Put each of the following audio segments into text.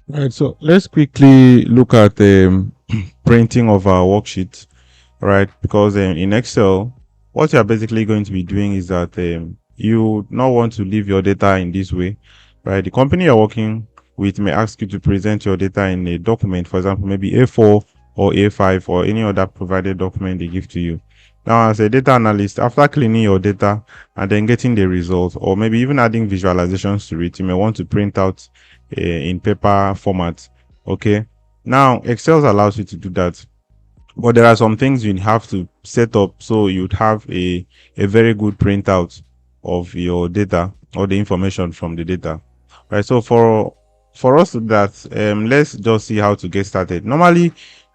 Right, so let's quickly look at printing of our worksheet, right? Because in Excel, what you're basically going to be doing is that you not want to leave your data in this way, right? The company you're working with may ask you to present your data in a document, for example, maybe A4 or A5 or any other provided document they give to you. Now, as a data analyst, after cleaning your data and then getting the results, or maybe even adding visualizations to it, you may want to print out in paper format. Okay. Now, Excel allows you to do that, but there are some things you have to set up so you'd have a very good printout of your data or the information from the data. Right. So for us to do that, let's just see how to get started. Normally,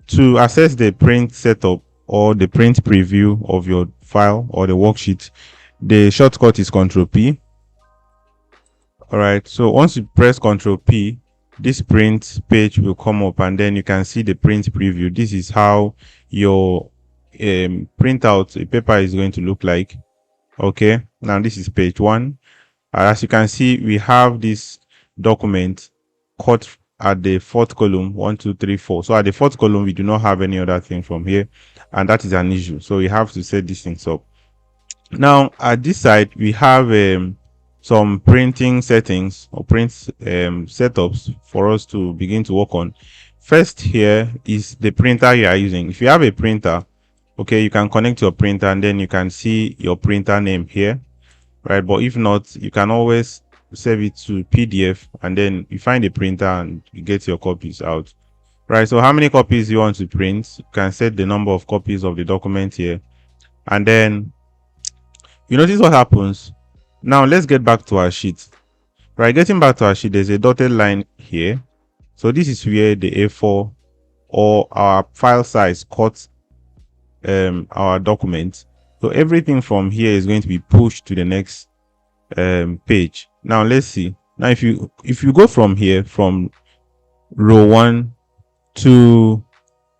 to access the print setup or the print preview of your file or the worksheet, the shortcut is Control P. All right. So once you press Control P, this print page will come up, and then you can see the print preview. This is how your printout a paper is going to look like. Okay. Now this is page one. As you can see, we have this document cut at the fourth column, 1, 2, 3, 4. So at the fourth column, we do not have any other thing from here, and that is an issue. So we have to set these things up. Now at this side, we have some printing settings or print setups for us to begin to work on. First here is the printer you are using. If you have a printer, okay, you can connect your printer and then you can see your printer name here, right? But if not, you can always save it to PDF and then you find a printer and you get your copies out, right? So how many copies you want to print, you can set the number of copies of the document here, and then you notice what happens. Now let's get back to our sheet. Right, getting back to our sheet, there's a dotted line here. So this is where the A4 or our file size cuts our document. So everything from here is going to be pushed to the next page. Now let's see. Now if you go from here, from row 1 to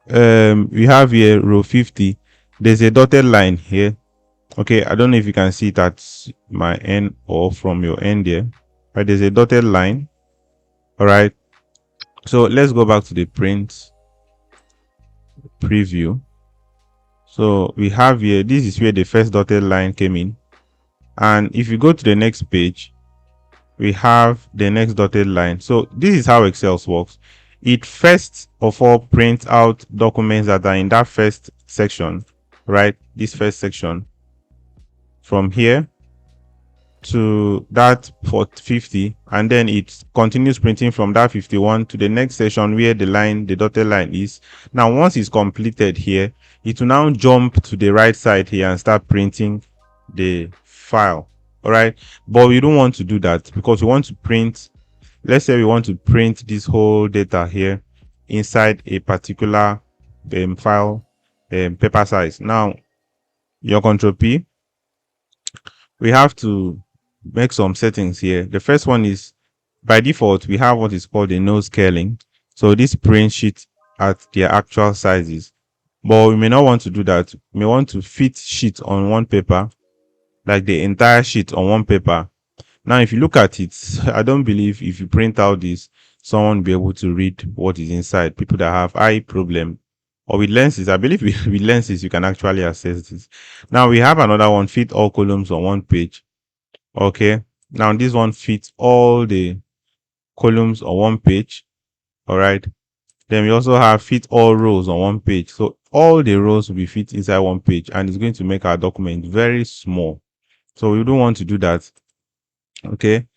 we have here row 50, there's a dotted line here. Okay, I don't know if you can see it at my end or from your end here. Right, there's a dotted line. All right, so let's go back to the print preview. So we have here, this is where the first dotted line came in, and if you go to the next page, we have the next dotted line. So this is how Excel works. It first of all prints out documents that are in that first section, right? This first section from here to that 50, and then it continues printing from that 51 to the next section where the dotted line is. Now once it's completed here, it will now jump to the right side here and start printing the file. All right, but we don't want to do that because we want to print, let's say we want to print this whole data here inside a particular file paper size. Now your Control P, we have to make some settings here. The first one is, by default, we have what is called a no scaling. So this print sheet at their actual sizes, but we may not want to do that. We may want to fit sheet on one paper, like the entire sheet on one paper. Now, if you look at it, I don't believe if you print out this, someone will be able to read what is inside. People that have eye problem or with lenses, I believe with lenses, you can actually access this. Now we have another one, fit all columns on one page. Okay, now this one fits all the columns on one page. All right, then we also have fit all rows on one page. So all the rows will be fit inside one page, and it's going to make our document very small. So we don't want to do that. Okay,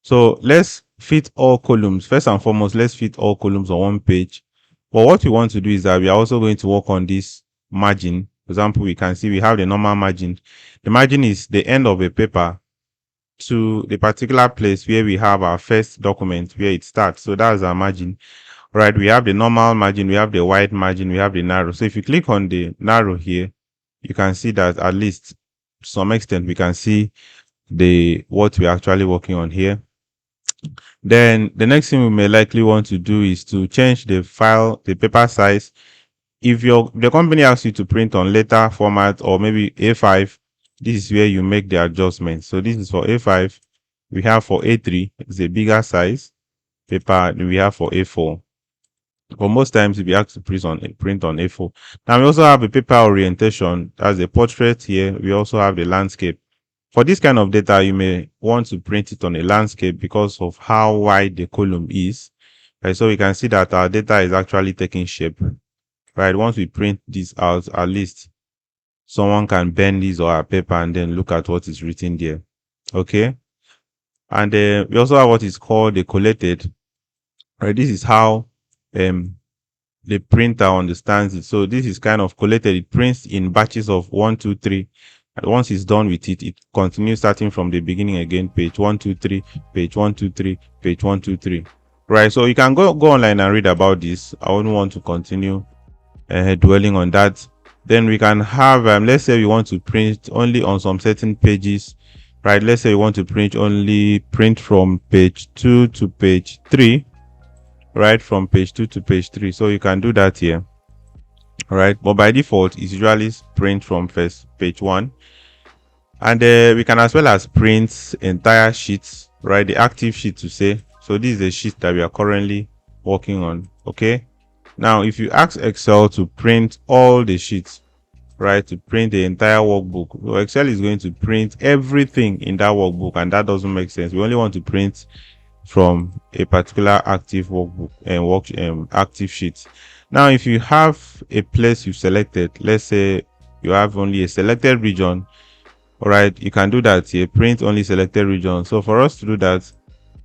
so let's fit all columns. First and foremost, let's fit all columns on one page. But what we want to do is that we are also going to work on this margin. For example, we can see we have the normal margin. The margin is the end of a paper to the particular place where we have our first document, where it starts. So that's our margin. Right, we have the normal margin, we have the wide margin, we have the narrow. So if you click on the narrow here, you can see that at least to some extent we can see what we're actually working on here. Then the next thing we may likely want to do is to change the paper size. If the company asks you to print on letter format or maybe A5, this is where you make the adjustment. So this is for A5. We have for A3, it's a bigger size. paper we have for A4. But most times we be asked to print on A4. Now we also have a paper orientation as a portrait here. We also have the landscape. For this kind of data, you may want to print it on a landscape because of how wide the column is. Right, so we can see that our data is actually taking shape. Right, once we print this out, at least someone can bend this or a paper and then look at what is written there. Okay, and we also have what is called the collated. Right, this is how the printer understands it. So this is kind of collated. It prints in batches of 1, 2, 3. And once it's done with it, it continues starting from the beginning again. Page 1, 2, 3, page 1, 2, 3, page 1, 2, 3. Right. So you can go online and read about this. I wouldn't want to continue dwelling on that. Then we can have, let's say we want to print only on some certain pages. Right. Let's say we want to print from page 2 to page 3. Right, from page 2 to page 3. So you can do that here. Right, but by default it's usually print from first page 1. And we can as well as print entire sheets, right, the active sheet to say. So this is the sheet that we are currently working on. Okay, now if you ask Excel to print all the sheets, right, to print the entire workbook, well, Excel is going to print everything in that workbook, and that doesn't make sense. We only want to print from a particular active workbook and active sheet. Now if you have a place you've selected, let's say you have only a selected region, all right, you can do that here, print only selected region. So for us to do that,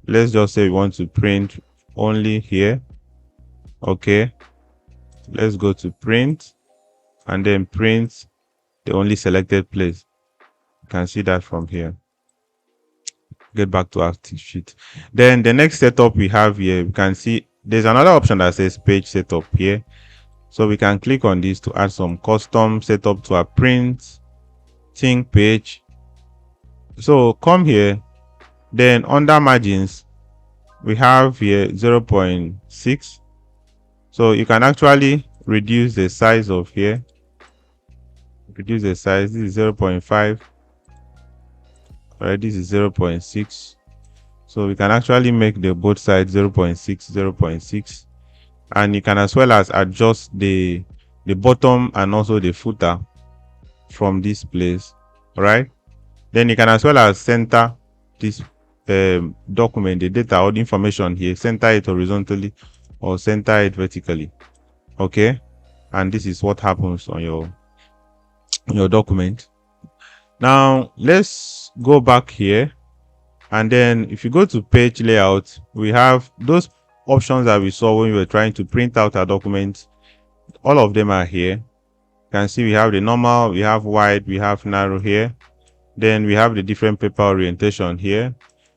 let's just say we want to print only here. Okay, let's go to print and then print the only selected place. You can see that from here. Get back to active sheet. Then the next setup we have here, we can see there's another option that says page setup here. So we can click on this to add some custom setup to our printing page. So come here, then under margins we have here 0.6. so you can actually reduce the size of here. Reduce the size. This is 0.5. Right, this is 0.6. so we can actually make the both sides 0.6, 0.6, and you can as well as adjust the bottom and also the footer from this place. Right, then you can as well as center this document, the data or the information here, center it horizontally or center it vertically. Okay, and this is what happens on your document. Now let's go back here, and then if you go to page layout, we have those options that we saw when we were trying to print out our document. All of them are here. You can see we have the normal, we have wide, we have narrow here. Then we have the different paper orientation here.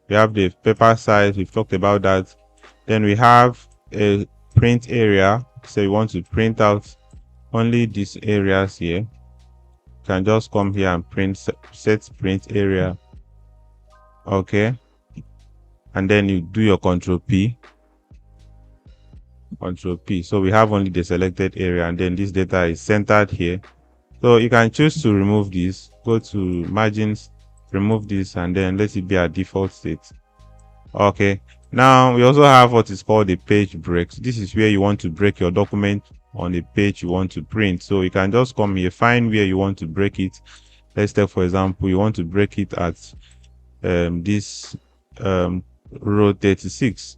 We have the paper size, we've talked about that. Then we have a print area, so we want to print out only these areas here. Can just come here and print, set print area. Okay, and then you do your Control P. So we have only the selected area, and then this data is centered here. So you can choose to remove this, go to margins, remove this, and then let it be a default state. Okay, now we also have what is called the page breaks. This is where you want to break your document on the page you want to print. So you can just come here, find where you want to break it. Let's take, for example, you want to break it at this row 36.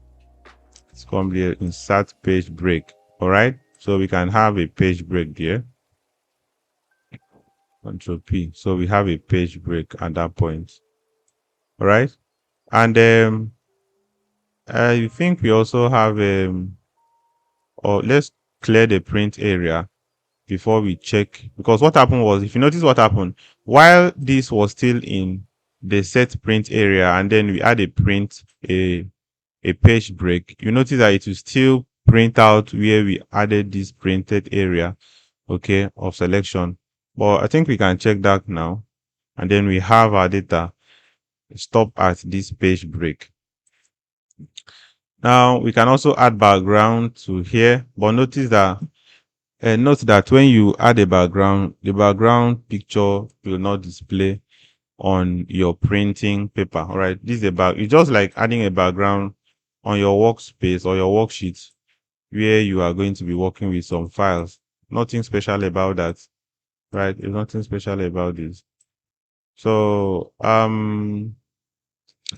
Let's come here, insert page break. All right, so we can have a page break there. Control P. So we have a page break at that point. All right, and I think we also have or let's clear the print area before we check, because what happened was, if you notice what happened while this was still in the set print area and then we add a page break, you notice that it will still print out where we added this printed area, okay, of selection. But I think we can check that now, and then we have our data stop at this page break. Now we can also add background to here, but notice that note that when you add a background, the background picture will not display on your printing paper. All right, this is it's just like adding a background on your workspace or your worksheet where you are going to be working with some files. Nothing special about that, right? There's nothing special about this. So I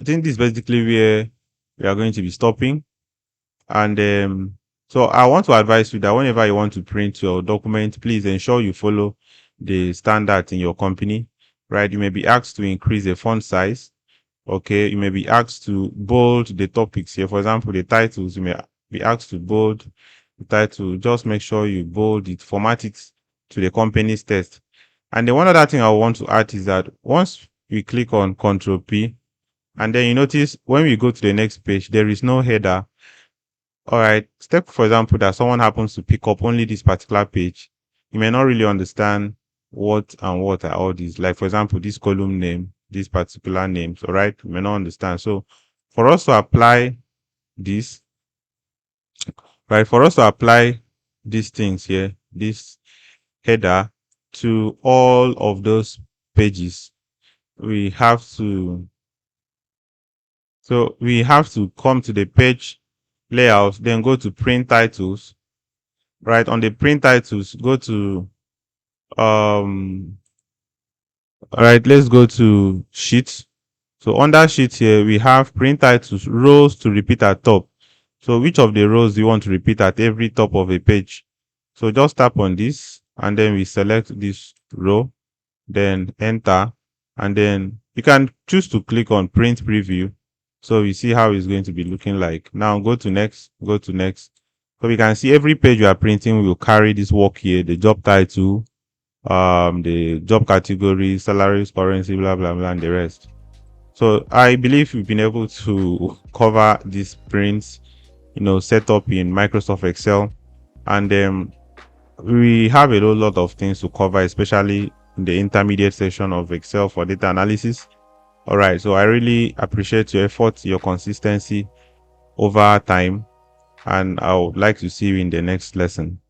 think this is basically where we are going to be stopping. And so I want to advise you that whenever you want to print your document, please ensure you follow the standards in your company, right? You may be asked to increase the font size. Okay, you may be asked to bold the topics here. For example, the titles, you may be asked to bold the title. Just make sure you bold it, format it to the company's text. And then one other thing I want to add is that once we click on Control P, and then you notice when we go to the next page, there is no header. All right, step for example that someone happens to pick up only this particular page, you may not really understand what and what are all these. Like for example, this column name, these particular names. All right, you may not understand. So for us to apply this, right, for us to apply these things here, this header to all of those pages, we have to come to the page layout, then go to print titles. Right, on the print titles, go to all right, let's go to sheets. So under sheet here, we have print titles, rows to repeat at top. So which of the rows do you want to repeat at every top of a page? So just tap on this and then we select this row, then enter, and then you can choose to click on print preview. So we see how it's going to be looking like. Now go to next, go to next. So we can see every page you are printing will carry this work here, the job title, the job category, salaries, currency, blah, blah, blah, and the rest. So I believe we've been able to cover these prints, set up in Microsoft Excel. And we have a whole lot of things to cover, especially in the intermediate section of Excel for data analysis. All right, so I really appreciate your effort, your consistency over time, and I would like to see you in the next lesson.